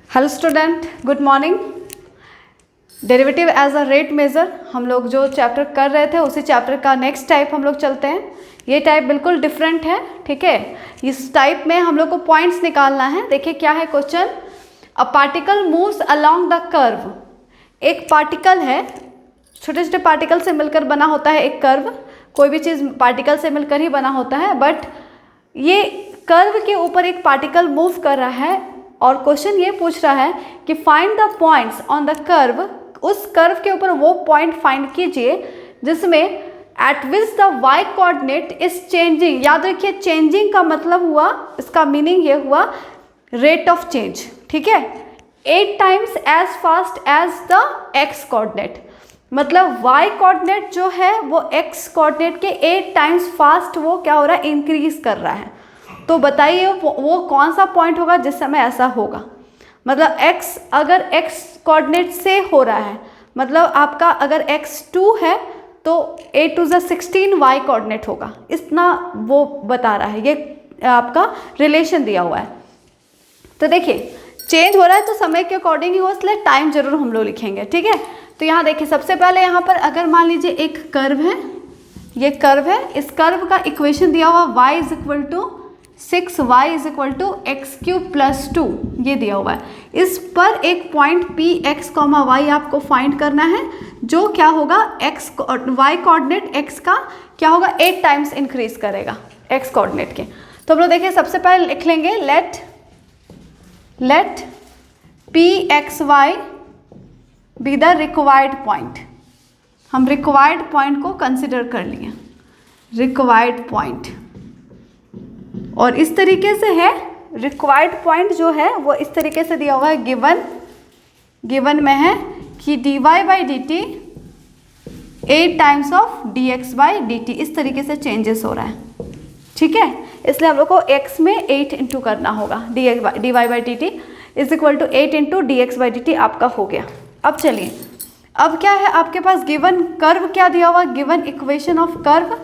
Hello student, good morning. Derivative as a rate measure हम लोग जो चैप्टर कर रहे थे उसी चैप्टर का नेक्स्ट टाइप हम लोग चलते हैं। ये टाइप बिल्कुल डिफरेंट है, ठीक है। इस टाइप में हम लोग को पॉइंट्स निकालना है। देखिए क्या है question. A particle moves along the curve. एक पार्टिकल है, छोटे छोटे पार्टिकल से मिलकर बना होता है एक कर्व। कोई भी चीज़ पार्टिकल से मिलकर ही बना होता है, बट ये कर्व के ऊपर एक पार्टिकल मूव कर रहा है और क्वेश्चन ये पूछ रहा है कि find the points on the curve. उस कर्व के ऊपर वो पॉइंट फाइंड कीजिए जिसमें at which the y coordinate is changing. याद रखिए, चेंजिंग का मतलब हुआ, इसका मीनिंग ये हुआ रेट ऑफ चेंज, ठीक है। 8 times as fast as the x coordinate, मतलब y कोऑर्डिनेट जो है वो x कोऑर्डिनेट के 8 टाइम्स फास्ट वो क्या हो रहा है, इंक्रीज कर रहा है। तो बताइए वो कौन सा पॉइंट होगा जिस समय ऐसा होगा। मतलब x अगर x कोऑर्डिनेट से हो रहा है, मतलब आपका अगर x2 है तो 8 to the 16 y कोऑर्डिनेट होगा, इतना वो बता रहा है। ये आपका रिलेशन दिया हुआ है। तो देखिए चेंज हो रहा है तो समय के अकॉर्डिंग ही हो, इसलिए टाइम जरूर हम लोग लिखेंगे, ठीक है। तो यहाँ देखिए सबसे पहले यहाँ पर अगर मान लीजिए एक कर्व है, ये कर्व है, इस कर्व का इक्वेशन दिया हुआ y is equal to 6y is equal to x cube plus 2, ये दिया हुआ है। इस पर एक point P x comma y आपको फाइंड करना है, जो क्या होगा एक्स वाई कोऑर्डिनेट एक्स का क्या होगा 8 टाइम्स इंक्रीज करेगा एक्स कोऑर्डिनेट के। तो हम लोग देखिए सबसे पहले लिख लेंगे let P x y be the required point. हम रिक्वायर्ड पॉइंट को कंसिडर कर लिए, रिक्वायर्ड पॉइंट। और इस तरीके से है रिक्वायर्ड पॉइंट जो है वो इस तरीके से दिया हुआ है, गिवन में है कि dy by D T 8 times of dx by D T, इस तरीके से चेंजेस हो रहा है, ठीक है। इसलिए हम लोग को x में 8 इंटू करना होगा, dy by D t is equal to 8 into d x by D t आपका हो गया। अब चलिए, अब क्या है आपके पास गिवन कर्व क्या दिया हुआ, given equation of curve.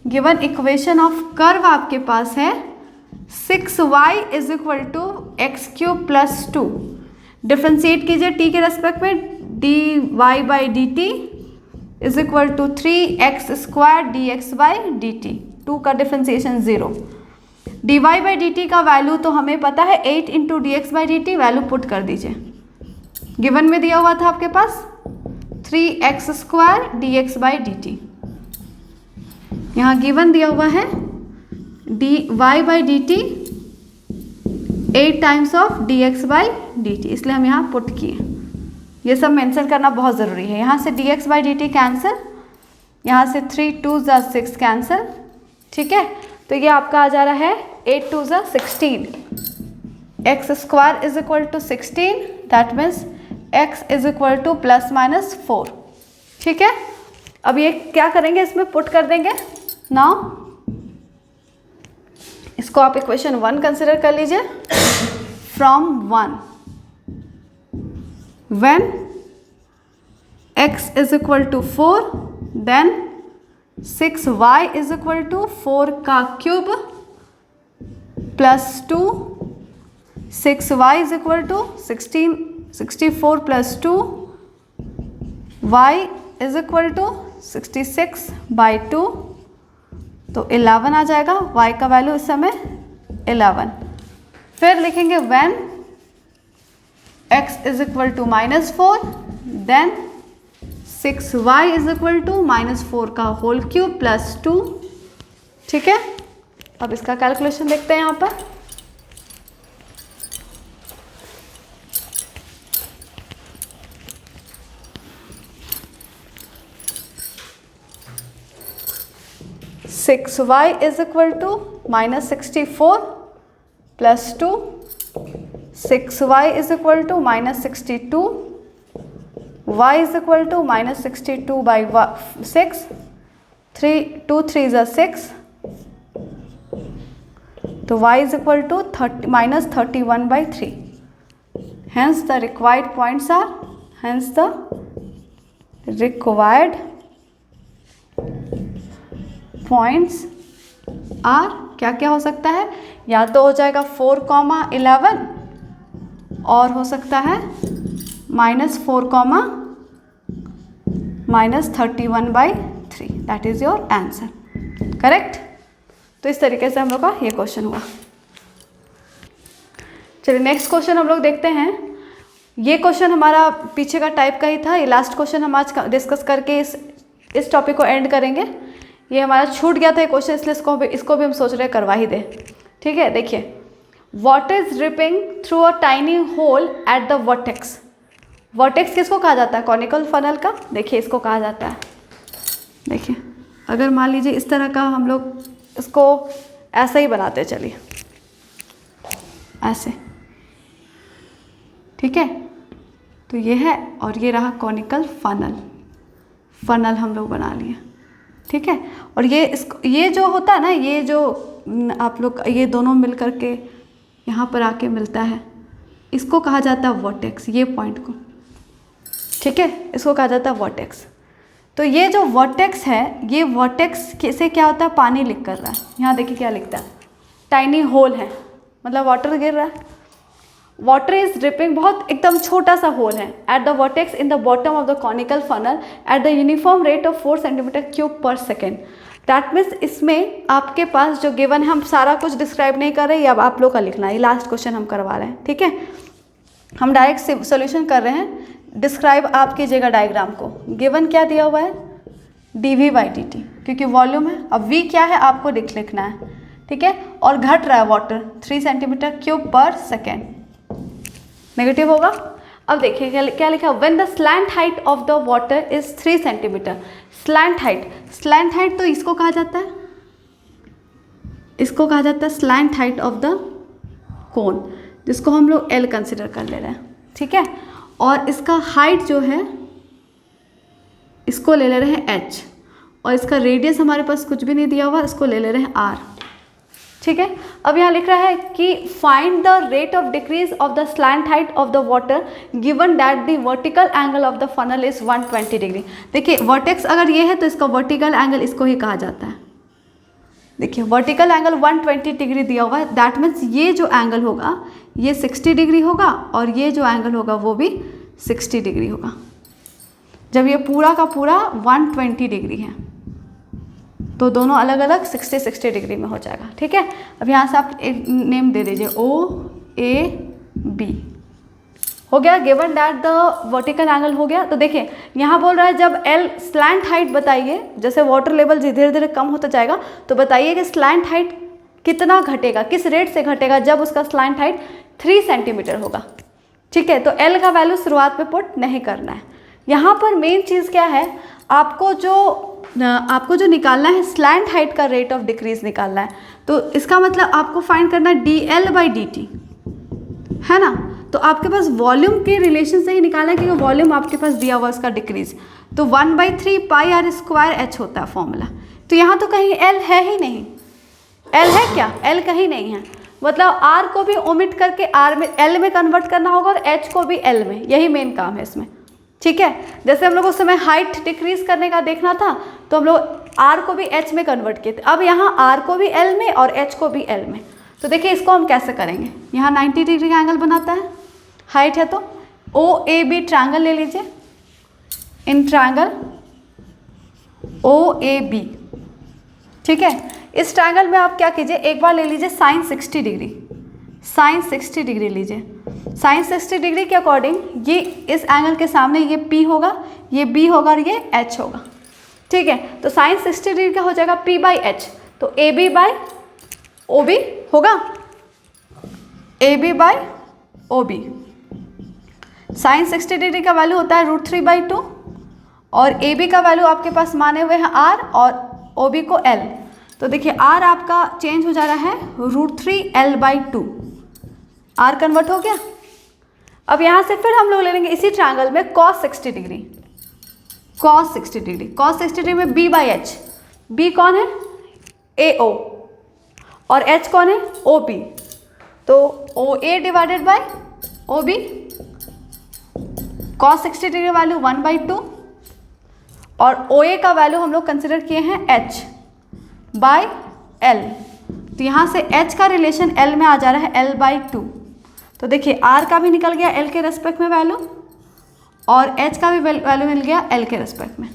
Given equation of curve आपके पास है 6y is equal to x cube plus 2। Differentiate कीजिए t के रेस्पेक्ट में, dy by D t is equal to 3x square d x by D t. 2 का differentiation 0। dy by D टी का value तो हमें पता है 8 into d x by D t, value put कर दीजिए। गिवन में दिया हुआ था आपके पास 3x square d x by D T, यहाँ गिवन दिया हुआ है dy by D T 8 times of dx by D T, इसलिए हम यहाँ पुट किए। ये सब मेंशन करना बहुत ज़रूरी है। यहाँ से dx by D T cancel, यहाँ से 3 2 ज़ा 6 कैंसिल, ठीक है। तो ये आपका आ जा रहा है 8 2 ज़ा 16, x square is equal to 16, that means x is equal to plus minus 4, ठीक है। अब ये क्या करेंगे, इसमें पुट कर देंगे। नाउ इसको आप इक्वेशन 1 कंसिडर कर लीजिए। From 1 when x is equal to 4 then 6y is equal to 4 का cube plus 2, 6y is equal to 64 plus 2, y is equal to 66 by 2, तो 11 आ जाएगा। y का वैल्यू इस समय 11। फिर लिखेंगे when x is equal to -4 then 6y is equal to -4 का whole cube plus 2, ठीक है। अब इसका कैलकुलेशन देखते हैं यहाँ पर। y is equal to -64 plus 2, 6y is equal to -62, y is equal to -62 by 6, 2 3 ज़ा 6, तो y is equal to -31 by 3। Hence the required points are, hence the required points are क्या क्या हो सकता है, या तो हो जाएगा 4, 11 और हो सकता है -4, -31/3। That is your answer. Correct. तो इस तरीके से हम लोग का ये क्वेश्चन हुआ। चलिए नेक्स्ट क्वेश्चन हम लोग देखते हैं। ये क्वेश्चन हमारा पीछे का टाइप का ही था। ये लास्ट क्वेश्चन हम आज डिस्कस करके इस टॉपिक को एंड करेंगे। ये हमारा छूट गया था ये क्वेश्चन, इसलिए इसको भी हम सोच रहे हैं करवा ही दें। ठीक है, देखिए water is dripping through a tiny hole at the vertex. Vertex किसको कहा जाता है? कॉनिकल फनल का। देखिए इसको कहा जाता है। देखिए अगर मान लीजिए इस तरह का हम लोग इसको ऐसे ही बनाते चलिए, ऐसे, ठीक है। तो ये है और ये रहा कॉनिकल फनल हम लोग बना लिए, ठीक है। और ये जो होता है ना, ये जो आप लोग ये दोनों मिल करके यहाँ पर आके मिलता है, इसको कहा जाता है वर्टेक्स। ये पॉइंट को, ठीक है, इसको कहा जाता है वर्टेक्स। तो ये जो वर्टेक्स है, ये वर्टेक्स से क्या होता है? पानी लीक कर रहा है। यहाँ देखिए क्या लिखता है, टाइनी होल है, मतलब वाटर गिर रहा है। वाटर इज ड्रिपिंग, बहुत एकदम छोटा सा होल है, eight the vertex in the bottom of the conical funnel at the uniform rate of 4 cm3/s। That means इसमें आपके पास जो गिवन है, हम सारा कुछ डिस्क्राइब नहीं कर रहे, ये अब आप लोग का लिखना है। ये लास्ट क्वेश्चन हम करवा रहे हैं, ठीक है। हम डायरेक्ट सोल्यूशन कर रहे हैं। डिस्क्राइब आप कीजिएगा डायग्राम को। गिवन क्या दिया हुआ है? dV/dt, क्योंकि वॉल्यूम है। अब V क्या है आपको लिखना है, ठीक है। और घट रहा है वाटर 3 cm3/s। नेगेटिव होगा। अब देखिए क्या लिखा है, when the slant height of the water is 3 cm। Slant height तो इसको कहा जाता है, इसको कहा जाता है slant height of the cone, जिसको हम लोग L कंसिडर कर ले रहे हैं, ठीक है। और इसका हाइट जो है, इसको ले ले रहे हैं H, और इसका रेडियस हमारे पास कुछ भी नहीं दिया हुआ, इसको ले ले रहे हैं R, ठीक है। अब यहाँ लिख रहा है कि find the rate of decrease of the slant height of the water given that the vertical angle of the funnel is 120 degree. देखिए वर्टेक्स अगर ये है तो इसका वर्टिकल एंगल इसको ही कहा जाता है। देखिए वर्टिकल एंगल 120 डिग्री दिया हुआ है। दैट मीन्स ये जो एंगल होगा ये 60 डिग्री होगा, और ये जो एंगल होगा वो भी 60 डिग्री होगा। जब ये पूरा का पूरा 120 डिग्री है तो दोनों अलग अलग 60 डिग्री में हो जाएगा, ठीक है। अब यहाँ से आप एक नेम दे दीजिए, OAB हो गया। Given that the vertical angle हो गया। तो देखिए यहाँ बोल रहा है जब L स्लैंट हाइट बताइए, जैसे वाटर लेवल धीरे धीरे कम होता जाएगा, तो बताइए कि स्लैंट हाइट कितना घटेगा, किस रेट से घटेगा, जब उसका स्लैंट हाइट 3 cm होगा, ठीक है। तो L का वैल्यू शुरुआत में पुट नहीं करना है। यहाँ पर मेन चीज़ क्या है, आपको जो निकालना है स्लैंट हाइट का रेट ऑफ डिक्रीज निकालना है। तो इसका मतलब आपको फाइंड करना है dL/dt, है ना। तो आपके पास वॉल्यूम के रिलेशन से ही निकालना है, क्योंकि वॉल्यूम आपके पास दिया हुआ उसका डिक्रीज। तो 1/3 πr² होता है फॉर्मूला। तो यहाँ तो कहीं L है ही नहीं। L है क्या? L कहीं नहीं है। मतलब R को भी ओमिट करके L में कन्वर्ट करना होगा, और H को भी L में। यही मेन काम है इसमें, ठीक है। जैसे हम लोग उस समय हाइट डिक्रीज करने का देखना था, तो हम लोग R को भी H में कन्वर्ट किए थे। अब यहाँ R को भी L में और H को भी L में। तो देखिए इसको हम कैसे करेंगे। यहाँ 90 डिग्री का एंगल बनाता है, हाइट है, तो OAB ट्रायंगल ले लीजिए। इन ट्रायंगल OAB, ठीक है। इस ट्रायंगल में आप क्या कीजिए, एक बार ले लीजिए sin 60 डिग्री, sin 60 डिग्री लीजिए। sin 60 डिग्री के अकॉर्डिंग ये इस एंगल के सामने ये P होगा, ये B होगा और ये H होगा, ठीक है। तो sin 60 डिग्री का हो जाएगा P/H। तो AB/OB होगा, AB/OB। sin 60 डिग्री का वैल्यू होता है √3/2, और AB का वैल्यू आपके पास माने हुए हैं R और OB को L। तो देखिए R आपका चेंज हो जा रहा है √3L/2। R कन्वर्ट हो गया। अब यहाँ से फिर हम लोग ले लेंगे इसी ट्रायंगल में cos 60 degree, cos 60 degree. cos 60 degree में B/H। B कौन है? AO, और H कौन है? OB। तो OA/OB। cos 60 डिग्री वैल्यू 1/2, और OA का वैल्यू हम लोग कंसिडर किए हैं H/L। तो यहाँ से H का रिलेशन L में आ जा रहा है L/2। तो देखिए R का भी निकल गया L के रेस्पेक्ट में वैल्यू और H का भी वैल्यू मिल गया L के रेस्पेक्ट में।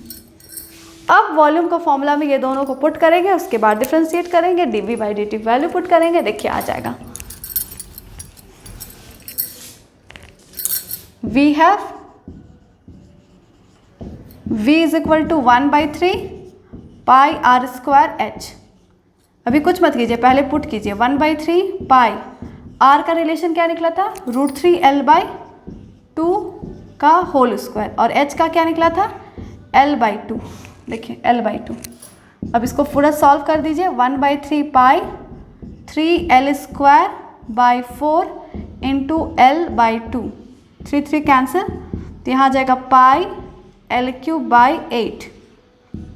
अब वॉल्यूम का फॉर्मूला में ये दोनों को पुट करेंगे, उसके बाद डिफ्रेंशिएट करेंगे, dV/dt वैल्यू पुट करेंगे, देखिए आ जाएगा V have V is equal to 1/3 pi r² H। अभी कुछ मत कीजिए, पहले पुट कीजिए 1/3 पाई R का रिलेशन क्या निकला था √3L/2 का होल स्क्वायर और H का क्या निकला था L/2, देखिए L/2। अब इसको पूरा सॉल्व कर दीजिए 1/3 पाई 3L²/4 इंटू L/2, 3 कैंसिल, तो यहाँ आ जाएगा पाई L3/8।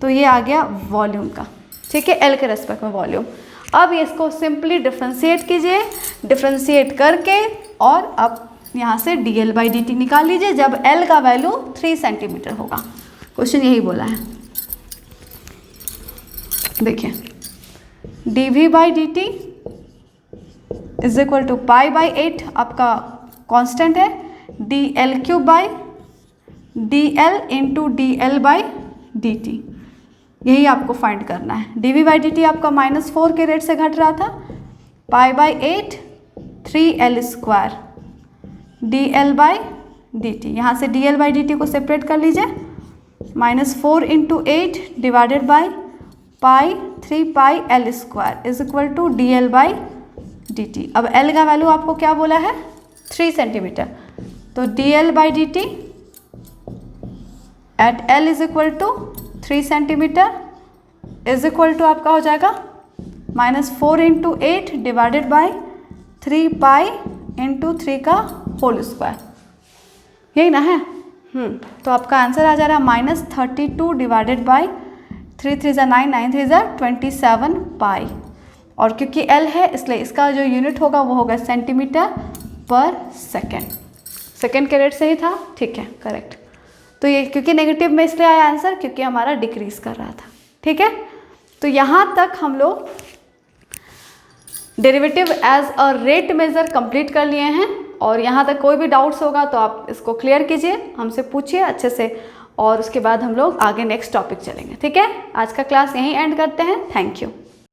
तो ये आ गया वॉल्यूम का, ठीक है, L के रेस्पेक्ट में वॉल्यूम। अब ये इसको सिंपली डिफ्रेंशिएट कीजिए, डिफ्रेंशिएट करके और अब यहाँ से dL/dt निकाल लीजिए जब L का वैल्यू 3 सेंटीमीटर होगा। क्वेश्चन यही बोला है, देखिए dV/dt इज इक्वल टू पाई/8 आपका कांस्टेंट है, dL इंटू dL/dt, यही आपको फाइंड करना है। dV/dt आपका -4 के रेट से घट रहा था, पाई/8 3L² dL/dt, यहाँ से dL/dt को सेपरेट कर लीजिए, -4 into 8 divided by pi 3πL² is equal to dL/dt। अब L का वैल्यू आपको क्या बोला है 3 सेंटीमीटर, तो dL/dt at L is equal to 3 centimetre is equal to आपका हो जाएगा -4 इंटू 8 डिवाइडेड बाई 3π इंटू 3 का होल स्क्वायर, यही ना है। तो आपका आंसर आ जा रहा है -32 डिवाइडेड बाई 3 3 = 9, 9 3 = 27 पाई। और क्योंकि L है इसलिए इसका जो यूनिट होगा वो होगा सेंटीमीटर पर सेकेंड। सेकेंड के रेट से ही था, ठीक है, करेक्ट। तो ये क्योंकि नेगेटिव में इसलिए आया आंसर क्योंकि हमारा डिक्रीज कर रहा था, ठीक है। तो यहाँ तक हम लोग derivative as a rate measure complete कर लिए हैं और यहाँ तक कोई भी डाउट्स होगा तो आप इसको क्लियर कीजिए, हमसे पूछिए अच्छे से और उसके बाद हम लोग आगे नेक्स्ट टॉपिक चलेंगे, ठीक है। आज का क्लास यहीं एंड करते हैं, थैंक यू।